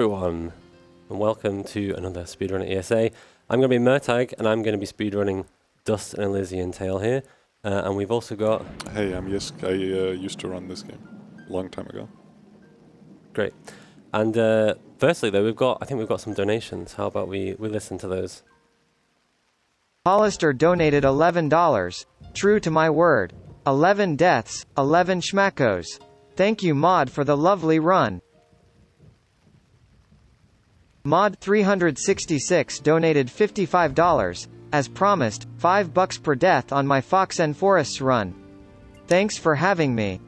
Everyone, and welcome to another Speedrun at ESA. I'm going to be Murtag, and I'm going to be speedrunning Dust and Elysian Tale here. And we've also got... Hey, I'm Yisk. I used to run this game a long time ago. Great. And firstly, though, I think we've got some donations. How about we listen to those? Hollister donated $11. True to my word. 11 deaths, 11 schmackos. Thank you, Mod, for the lovely run. Mod 366 donated $55. As promised, $5 per death on my Fox and Forests run. Thanks for having me.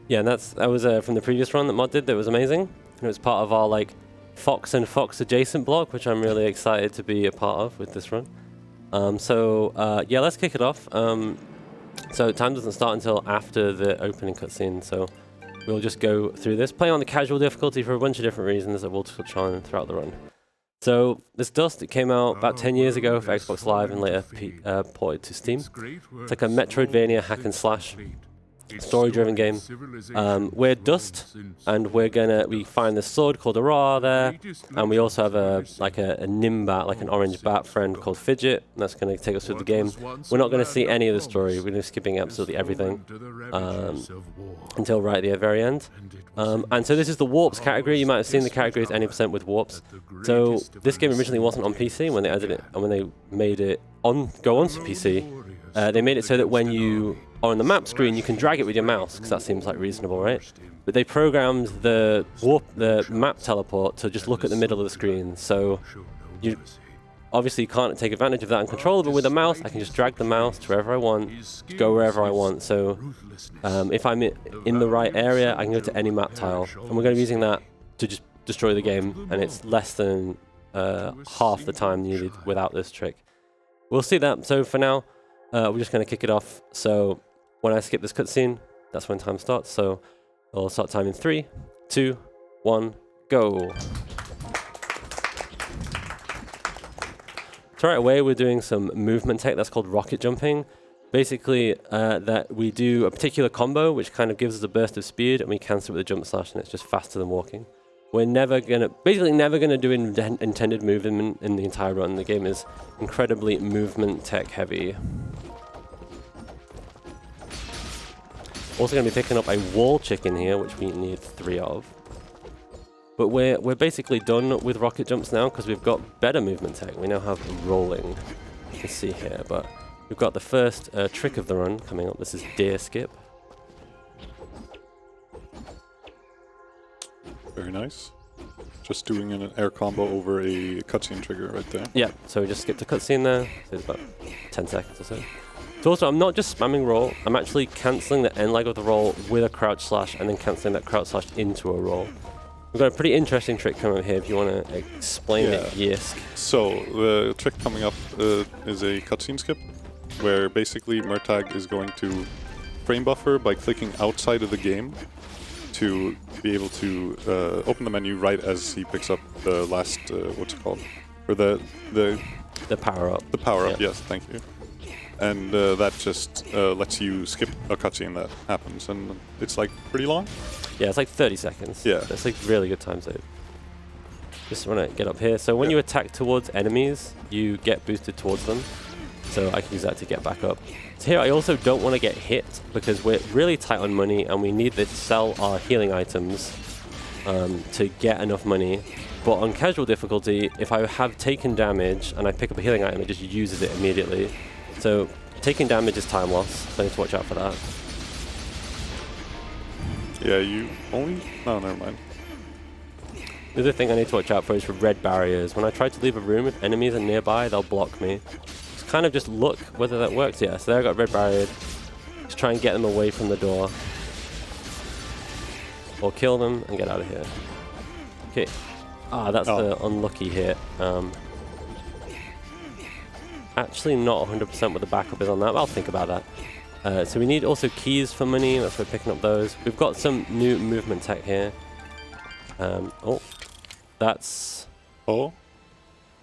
Yeah, and that was from the previous run that Mod did. That was amazing. And it was part of our Fox and Fox adjacent block, which I'm really excited to be a part of with this run. Yeah, let's kick it off. So time doesn't start until after the opening cutscene, so we'll just go through this. Play on the casual difficulty for a bunch of different reasons that we'll touch on throughout the run. So this Dust, it came out about 10 years ago for Xbox Live and later ported to Steam. It's like a Metroidvania hack and slash story-driven game. We're Dust, and we find this sword called Ra there, and we also have a Nimbat, like an orange bat friend called Fidget, and that's going to take us through the game. We're not going to see any of the story. We're going to be skipping absolutely everything until right at the very end. And so this is the warps category. You might have seen the category is any % with warps. So this game originally wasn't on PC when they added it, and when they made it go onto PC. They made it so that when you are on the map screen, you can drag it with your mouse, because that seems like reasonable, right? But they programmed the map teleport to just look at the middle of the screen. So you obviously can't take advantage of that and control it, but with a mouse, I can just drag the mouse to wherever I want, go wherever I want. So if I'm in the right area, I can go to any map tile. And we're going to be using that to just destroy the game, and it's less than half the time needed without this trick. We'll see that. So for now, we're just going to kick it off. So when I skip this cutscene, that's when time starts. So I'll start time in 3, 2, 1, go. So right away, we're doing some movement tech that's called rocket jumping. Basically, that we do a particular combo, which kind of gives us a burst of speed, and we cancel it with a jump slash, and it's just faster than walking. We're never gonna do intended movement in the entire run. The game is incredibly movement tech heavy. Also going to be picking up a wall chicken here, which we need 3 of. But we're basically done with rocket jumps now because we've got better movement tech. We now have rolling. You can see here, but we've got the first trick of the run coming up. This is deer skip. Very nice. Just doing an air combo over a cutscene trigger right there. Yeah, so we just skipped a cutscene there. So it's about 10 seconds or so. So also, I'm not just spamming roll, I'm actually cancelling the end leg of the roll with a crouch slash and then cancelling that crouch slash into a roll. We've got a pretty interesting trick coming up here if you want to explain it, Yisk. So, the trick coming up is a cutscene skip, where basically Murtag is going to frame buffer by clicking outside of the game to be able to open the menu right as he picks up the last, what's it called? Or the power-up. The power-up, yeah. Yes, thank you. And that just lets you skip a cutscene that happens, and it's like pretty long. Yeah, it's like 30 seconds. Yeah. It's like really good time save. Just want to get up here. So when you attack towards enemies, you get boosted towards them. So I can use that to get back up. So here I also don't want to get hit because we're really tight on money and we need to sell our healing items to get enough money. But on casual difficulty, if I have taken damage and I pick up a healing item, it just uses it immediately. So taking damage is time loss, so I need to watch out for that. Yeah, you only... No, never mind. The other thing I need to watch out for is for red barriers. When I try to leave a room, if enemies are nearby, they'll block me. Just kind of just look whether that works. Yeah, so there I got red barrier. Just try and get them away from the door. Or kill them and get out of here. Okay. Ah, that's the unlucky hit. Actually not 100% what the backup is on that, but I'll think about that. So we need also keys for money, that's why we're picking up those. We've got some new movement tech here. Oh, that's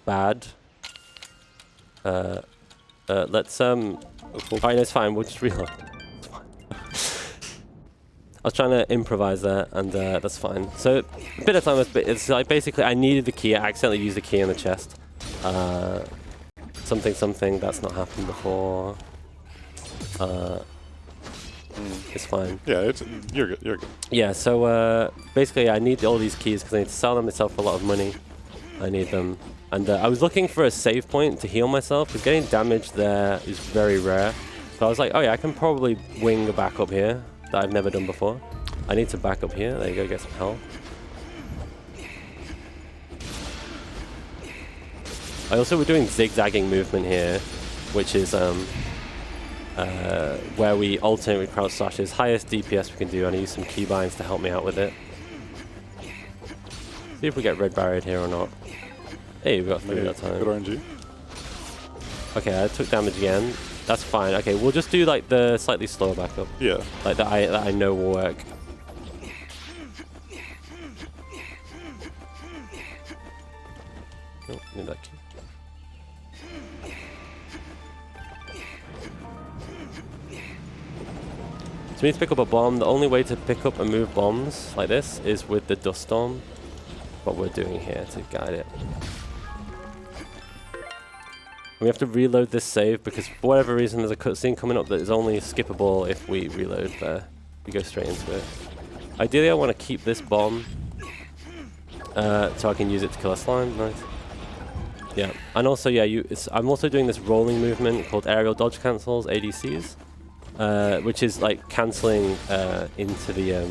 bad. Let's alright, it's fine, we'll just reload. It's fine. was trying to improvise there, and that's fine. So a bit of time was, it's like basically I needed the key. I accidentally used the key in the chest. Something that's not happened before. It's fine. Yeah, you're good. You're good. Yeah. So basically, I need all these keys because I need to sell them myself for a lot of money. I need them, and I was looking for a save point to heal myself because getting damaged there is very rare. So I was like, oh yeah, I can probably wing a back up here that I've never done before. I need to back up here. There you go, get some health. I also, we're doing zigzagging movement here, which is where we alternate with crouch slashes. Highest DPS we can do, and I use some keybinds to help me out with it. See if we get red barriered here or not. Hey, we got 3 that time. Good RNG. Okay, I took damage again. That's fine. Okay, we'll just do like the slightly slower backup. Yeah. Like that I know will work. Oh, need that key. So we need to pick up a bomb. The only way to pick up and move bombs like this is with the dust storm. What we're doing here to guide it. We have to reload this save because for whatever reason there's a cutscene coming up that is only skippable if we reload there. We go straight into it. Ideally I want to keep this bomb so I can use it to kill a slime. Nice. Yeah, and also yeah, I'm also doing this rolling movement called aerial dodge cancels, ADCs, which is like cancelling into the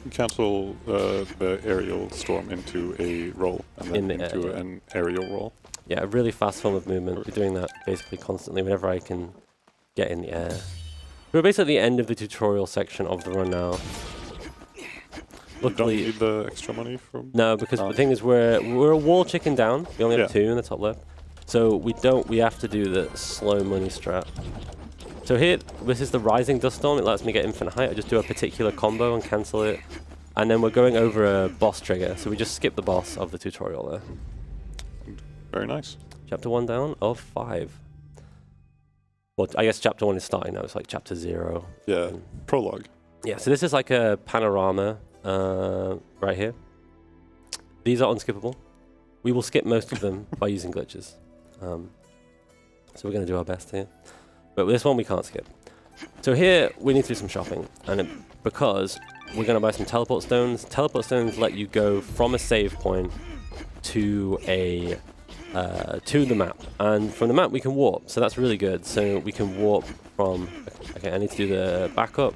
Cancel the aerial storm into a roll, and then into an aerial roll. Yeah, a really fast form of movement. We're doing that basically constantly whenever I can get in the air. We're basically at the end of the tutorial section of the run now. Luckily, you don't need the extra money from... No, because the thing is we're a wall chicken down. We only have 2 in the top left. So we have to do the slow money strat. So here, this is the rising dust storm. It lets me get infinite height. I just do a particular combo and cancel it. And then we're going over a boss trigger. So we just skip the boss of the tutorial there. Very nice. Chapter 1 down of 5. Well, I guess chapter 1 is starting now. It's like chapter 0. Yeah, prologue. Yeah, so this is like a panorama right here. These are unskippable. We will skip most of them by using glitches. So we're going to do our best here. But this one we can't skip. So here we need to do some shopping. And because we're going to buy some teleport stones. Teleport stones let you go from a save point to the map, and from the map we can warp, so that's really good. So we can warp from, okay, I need to do the backup.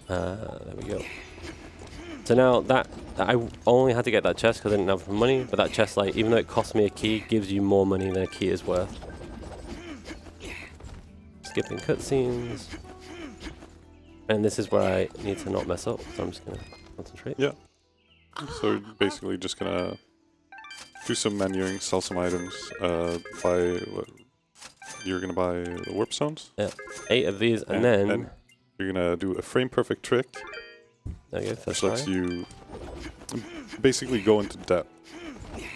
There we go. So now that I only had to get that chest because I didn't have money, but that chest, like, even though it cost me a key, gives you more money than a key is worth. Skipping cutscenes, and this is where I need to not mess up, so I'm just gonna concentrate. Yeah. So basically just gonna do some menuing, sell some items, you're gonna buy the warp stones? Yeah, 8 of these, and then you're gonna do a frame perfect trick. There you go, which lets you basically go into debt.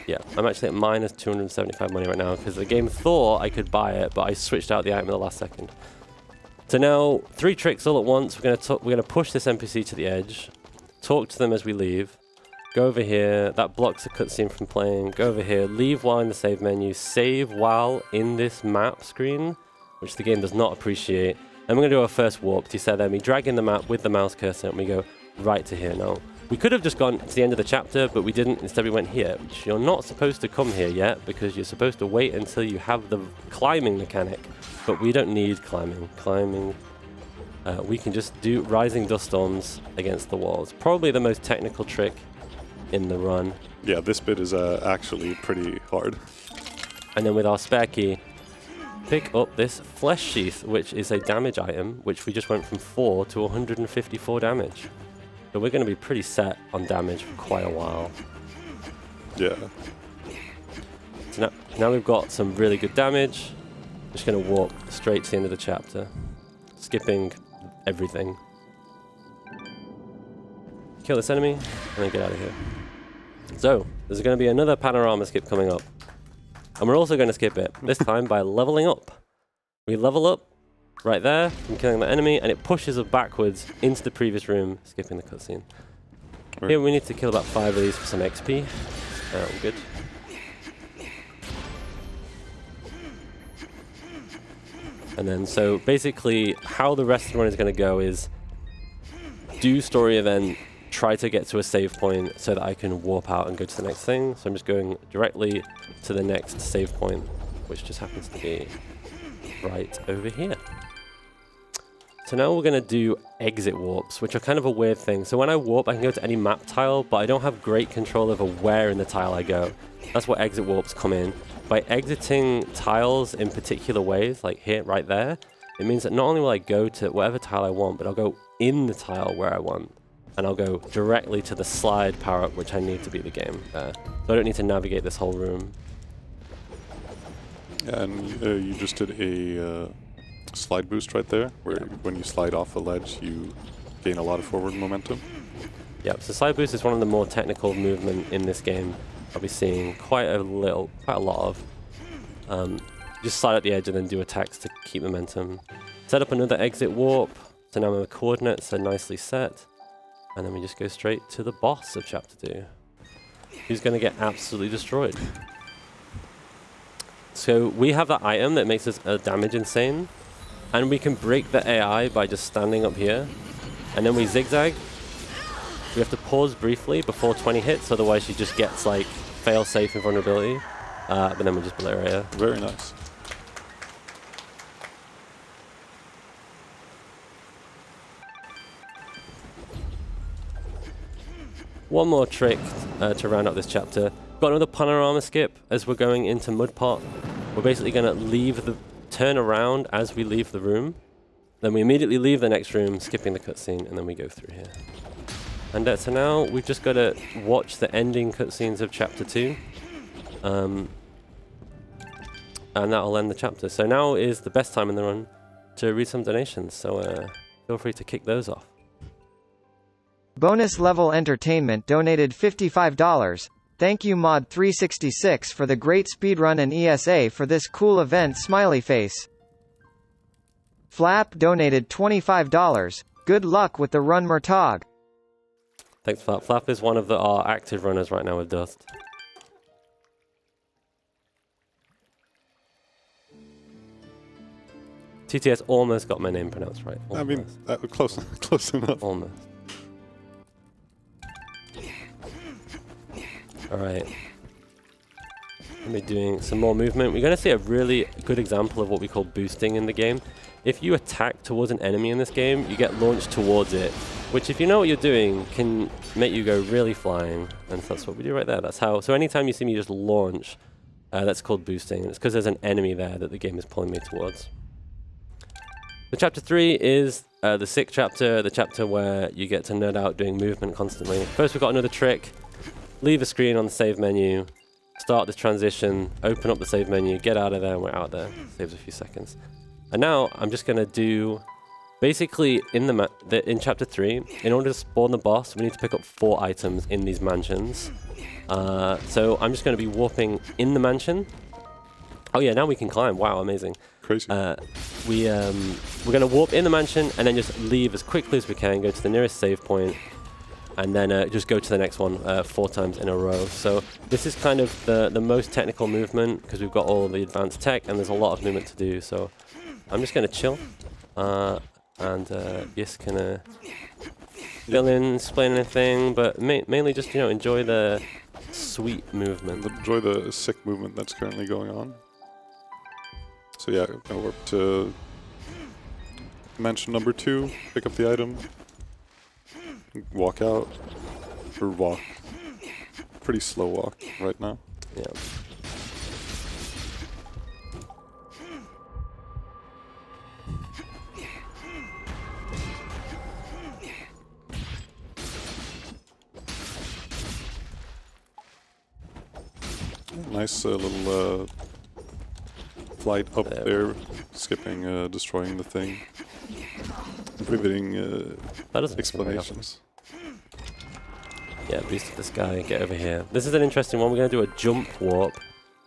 Yeah, I'm actually at minus 275 money right now because the game thought I could buy it, but I switched out the item at the last second. So now 3 tricks all at once. We're gonna push this NPC to the edge, talk to them as we leave. Go over here, that blocks the cutscene from playing. Go over here, leave while in the save menu, save while in this map screen, which the game does not appreciate. And we're going to do our first warp. You said there, we drag in the map with the mouse cursor and we go right to here now. We could have just gone to the end of the chapter, but we didn't. Instead we went here, which you're not supposed to come here yet because you're supposed to wait until you have the climbing mechanic. But we don't need climbing. We can just do rising dust storms against the walls. Probably the most technical trick in the run. Yeah, this bit is actually pretty hard. And then with our spare key, pick up this flesh sheath, which is a damage item, which we just went from 4 to 154 damage. So we're going to be pretty set on damage for quite a while. Yeah. So now we've got some really good damage. Just going to walk straight to the end of the chapter, skipping everything. Kill this enemy, and then get out of here. So, there's going to be another panorama skip coming up. And we're also going to skip it, this time by leveling up. We level up, right there from killing the enemy, and it pushes us backwards into the previous room, skipping the cutscene. Right. Here we need to kill about 5 of these for some XP. All good. And then, so basically, how the rest of the run is going to go is do story event, try to get to a save point so that I can warp out and go to the next thing. So I'm just going directly to the next save point, which just happens to be right over here. So now we're going to do exit warps, which are kind of a weird thing. So when I warp, I can go to any map tile, but I don't have great control over where in the tile I go. That's where exit warps come in. By exiting tiles in particular ways, like here, right there, it means that not only will I go to whatever tile I want, but I'll go in the tile where I want. And I'll go directly to the slide power-up, which I need to beat the game there. So I don't need to navigate this whole room. Yeah, and you just did a slide boost right there, where when you slide off a ledge, you gain a lot of forward momentum. Yep, so slide boost is one of the more technical movement in this game. I'll be seeing quite a lot of. Just slide at the edge and then do attacks to keep momentum. Set up another exit warp. So now my coordinates are nicely set. And then we just go straight to the boss of Chapter 2. Who's going to get absolutely destroyed. So we have that item that makes us damage insane. And we can break the AI by just standing up here. And then we zigzag. We have to pause briefly before 20 hits, otherwise she just gets like fail-safe invulnerability. But then we just obliterate her. Very nice. One more trick to round up this chapter. Got another panorama skip as we're going into Mudpot. We're basically going to turn around as we leave the room. Then we immediately leave the next room, skipping the cutscene, and then we go through here. And so now we've just got to watch the ending cutscenes of Chapter 2. And that'll end the chapter. So now is the best time in the run to read some donations. So feel free to kick those off. Bonus Level Entertainment donated $55. Thank you Mod366 for the great speedrun and ESA for this cool event smiley face. Flap donated $25. Good luck with the run Murtag. Thanks, Flap. Flap is one of our active runners right now with Dust. TTS almost got my name pronounced right. Almost. I mean, close enough. Almost. Alright. We'll be doing some more movement. We're going to see a really good example of what we call boosting in the game. If you attack towards an enemy in this game, you get launched towards it, which if you know what you're doing, can make you go really flying. And so that's what we do right there. That's how. So anytime you see me just launch, that's called boosting. And it's because there's an enemy there that the game is pulling me towards. The chapter 3 is the sick chapter, the chapter where you get to nerd out doing movement constantly. First, we've got another trick. Leave a screen on the save menu, start this transition, open up the save menu, get out of there, and we're out there. Saves a few seconds. And now I'm just going to do, basically in chapter 3, in order to spawn the boss, we need to pick up 4 items in these mansions. So I'm just going to be warping in the mansion. Oh yeah, now we can climb. Wow, amazing. Crazy. We're going to warp in the mansion and then just leave as quickly as we can, go to the nearest save point, and then just go to the next one 4 times in a row. So this is kind of the most technical movement because we've got all the advanced tech and there's a lot of movement to do. So I'm just going to chill and just kind of fill in, explain anything, but mainly just enjoy the sweet movement. Enjoy the sick movement that's currently going on. So yeah, gonna warp to mansion number 2, pick up the item, walk out, or walk. Pretty slow walk right now. Yeah. Nice little flight up there, skipping, destroying the thing, riveting explanations. Yeah, boosted this guy, get over here. This is an interesting one. We're going to do a jump warp.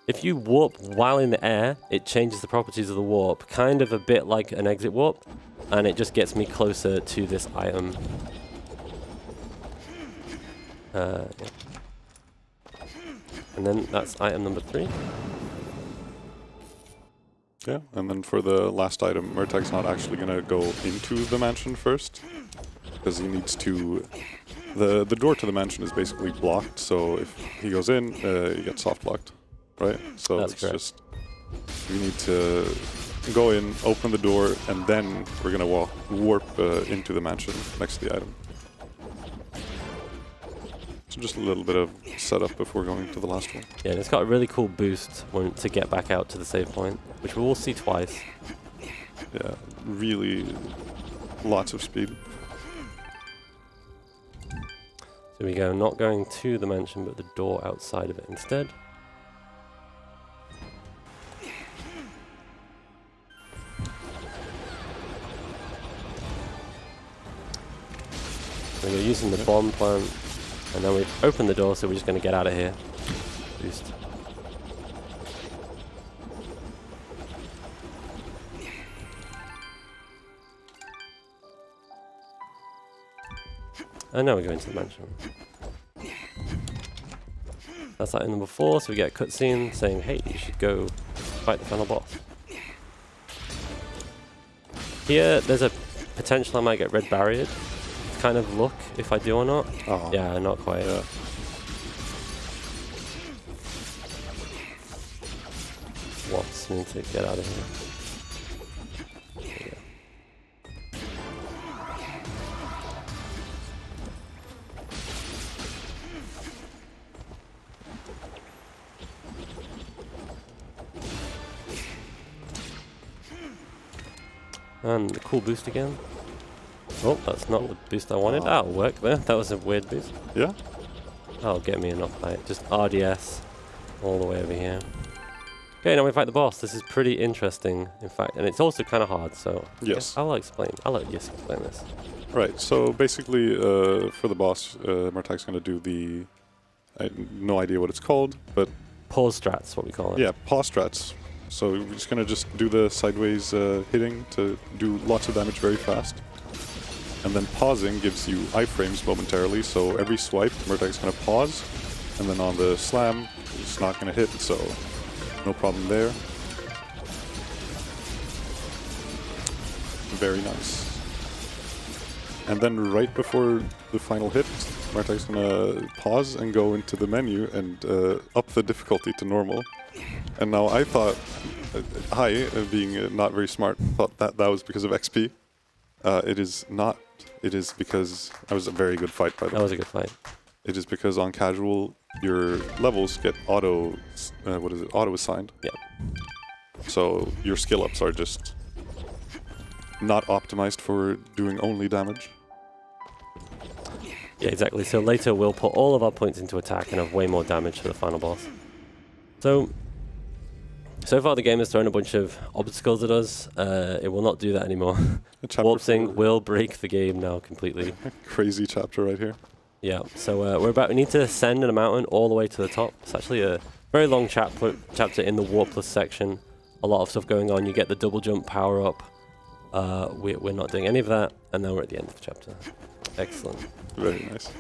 If you warp while in the air, it changes the properties of the warp, kind of a bit like an exit warp, and it just gets me closer to this item. Yeah. And then that's item number 3. Yeah, and then for the last item, Murtag's not actually going to go into the mansion first, because he needs to... The door to the mansion is basically blocked, so if he goes in, he gets soft locked, right? So That's it's correct. just... We need to go in, open the door, and then we're going to warp into the mansion next to the item. So just a little bit of setup before going to the last one. Yeah, and it's got a really cool boost to get back out to the save point, which we will see twice. Yeah, really lots of speed. So we go not going to the mansion, but the door outside of it instead. So we're using the bomb plant, and then we've opened the door, so we're just going to get out of here. Boost. And now we go into the mansion. That's item number 4, so we get a cutscene saying, hey, you should go fight the final boss. Here, there's a potential I might get red barriered. Kind of look if I do or not. Oh. Yeah, not quite. Yeah. Wants me to get out of here. There we go. And the cool boost again. Oh, that's not the boost I wanted. That'll work there. That was a weird boost. Yeah? That'll get me enough fight. Just RDS all the way over here. Okay, now we fight the boss. This is pretty interesting, in fact, and it's also kind of hard, so... Yes. I'll explain. I'll let Yes explain this. Right, so basically for the boss, Murtag's going to do the... I have no idea what it's called, but... Pause strats, what we call it. Yeah, paw strats. So we're just going to just do the sideways hitting to do lots of damage very fast. And then pausing gives you iframes momentarily, so every swipe, Murtag's going to pause, and then on the slam, it's not going to hit, so no problem there. Very nice. And then right before the final hit, Murtag's going to pause and go into the menu and up the difficulty to normal. And now I thought, being not very smart, thought that was because of XP. It is not. It is because that was a very good fight, by the way. That was a good fight. It is because on casual, your levels get auto assigned. Yeah. So your skill ups are just not optimized for doing only damage. Yeah, exactly. So later we'll put all of our points into attack and have way more damage for the final boss. So far the game has thrown a bunch of obstacles at us. It will not do that anymore. Warp Sync will break the game now completely. Crazy chapter right here. Yeah, so we need to ascend in a mountain all the way to the top. It's actually a very long chapter in the Warpless section. A lot of stuff going on. You get the double jump power up. We're not doing any of that, and now we're at the end of the chapter. Excellent. Very nice.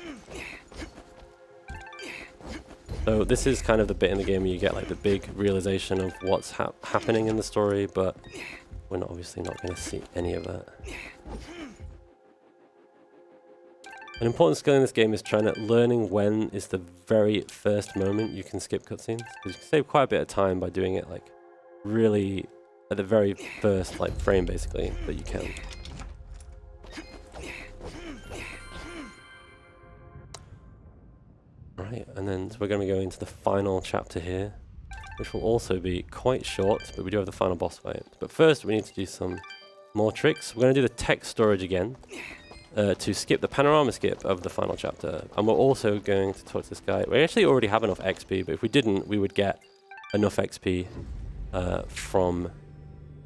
So this is kind of the bit in the game where you get like the big realization of what's happening in the story, but we're obviously not going to see any of that. An important skill in this game is learning when is the very first moment you can skip cutscenes, because you can save quite a bit of time by doing it like really at the very first like frame basically that you can. Right, and then so we're going to go into the final chapter here, which will also be quite short, but we do have the final boss fight. But first we need to do some more tricks. We're going to do the text storage again to skip the panorama skip of the final chapter. And we're also going to talk to this guy. We actually already have enough XP, but if we didn't, we would get enough XP from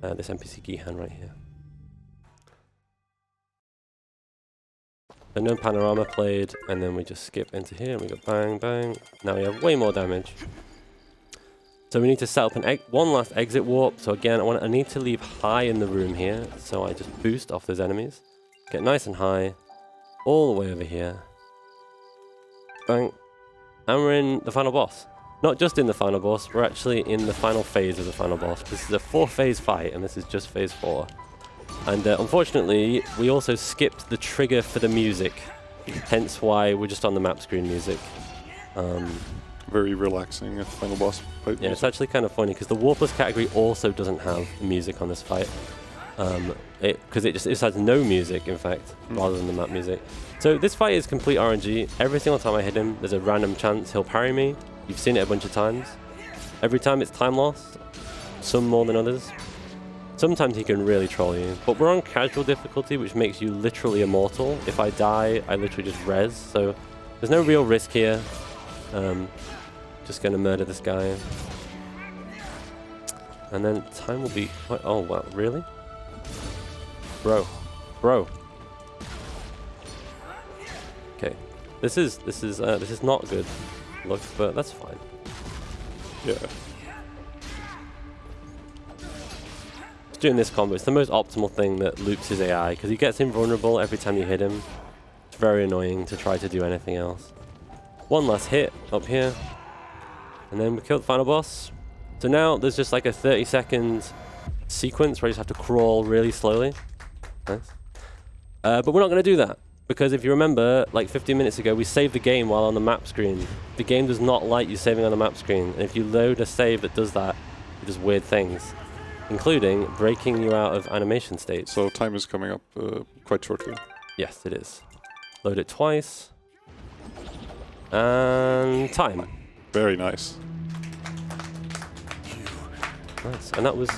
this NPC Gihan right here. So no panorama played, and then we just skip into here and we go bang, bang. Now we have way more damage. So we need to set up one last exit warp. So again, I need to leave high in the room here. So I just boost off those enemies. Get nice and high. All the way over here. Bang. And we're in the final boss. Not just in the final boss, we're actually in the final phase of the final boss. This is a 4-phase fight, and this is just phase 4. And unfortunately, we also skipped the trigger for the music. Hence why we're just on the map screen music. Very relaxing final boss fight. Yeah, it's actually kind of funny, because the Warpless category also doesn't have music on this fight. Because it just has no music, in fact, rather than the map music. So this fight is complete RNG. Every single time I hit him, there's a random chance he'll parry me. You've seen it a bunch of times. Every time it's time loss, some more than others. Sometimes he can really troll you, but we're on casual difficulty, which makes you literally immortal. If I die, I literally just res, so there's no real risk here. Just gonna murder this guy. And then time will be... Oh, wow, really? Bro. Okay, this is not good look, but that's fine. Yeah. Just doing this combo, it's the most optimal thing that loops his AI, because he gets invulnerable every time you hit him. It's very annoying to try to do anything else. One last hit up here, and then we kill the final boss. So now there's just like a 30-second sequence where you just have to crawl really slowly. Nice. But we're not going to do that, because if you remember, like 15 minutes ago, we saved the game while on the map screen. The game does not like you saving on the map screen, and if you load a save that does that, it does weird things, including breaking you out of animation states. So time is coming up quite shortly. Yes, it is. Load it twice. And time. Very nice. Nice. And that was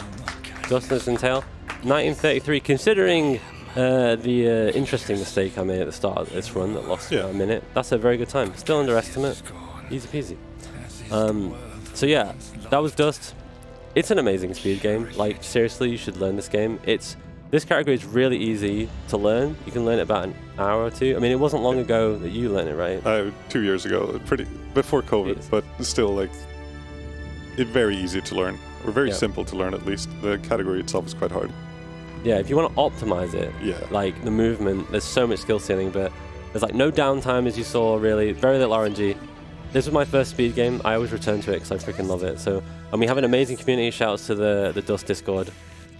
Justice and Tail. 1933, considering the interesting mistake I made at the start of this run that lost a minute, that's a very good time. Still underestimate. Easy peasy. So yeah, that was Dust. It's an amazing speed game. Like, seriously, you should learn this game. This category is really easy to learn. You can learn it about an hour or two. I mean, it wasn't long ago that you learned it, right? 2 years ago, before COVID, but still, like, it's very easy to learn, or very simple to learn at least. The category itself is quite hard. Yeah, if you want to optimize it, like the movement, there's so much skill ceiling, but there's like no downtime, as you saw, really, very little RNG. This was my first speed game. I always return to it because I freaking love it. So, and we have an amazing community. Shouts to the Dust Discord.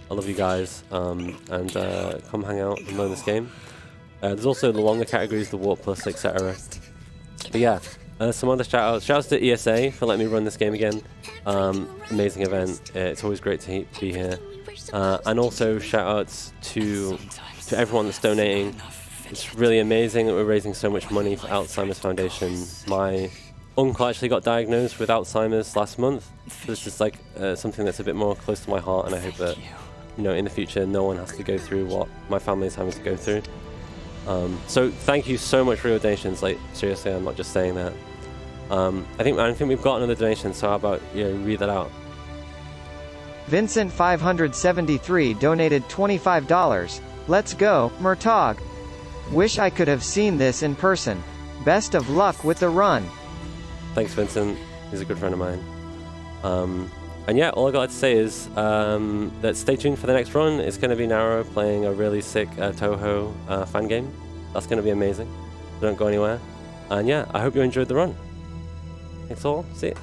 I love you guys, and come hang out and learn this game. There's also the longer categories, the Warp Plus, etc. But yeah, some other shoutouts to ESA for letting me run this game again. Amazing event. It's always great to be here. And also shoutouts to everyone that's donating. It's really amazing that we're raising so much money for Alzheimer's Foundation. My uncle actually got diagnosed with Alzheimer's last month. So this is like something that's a bit more close to my heart, and I hope that, you know, in the future no one has to go through what my family is having to go through. So thank you so much for your donations. Like, seriously, I'm not just saying that. I think we've got another donation, so how about you read that out? Vincent 573 donated $25. Let's go, Murtag. Wish I could have seen this in person. Best of luck with the run. Thanks, Vincent. He's a good friend of mine. And yeah, all I got to say is that stay tuned for the next run. It's going to be Naro playing a really sick Toho fan game. That's going to be amazing. Don't go anywhere. And yeah, I hope you enjoyed the run. Thanks all. See ya.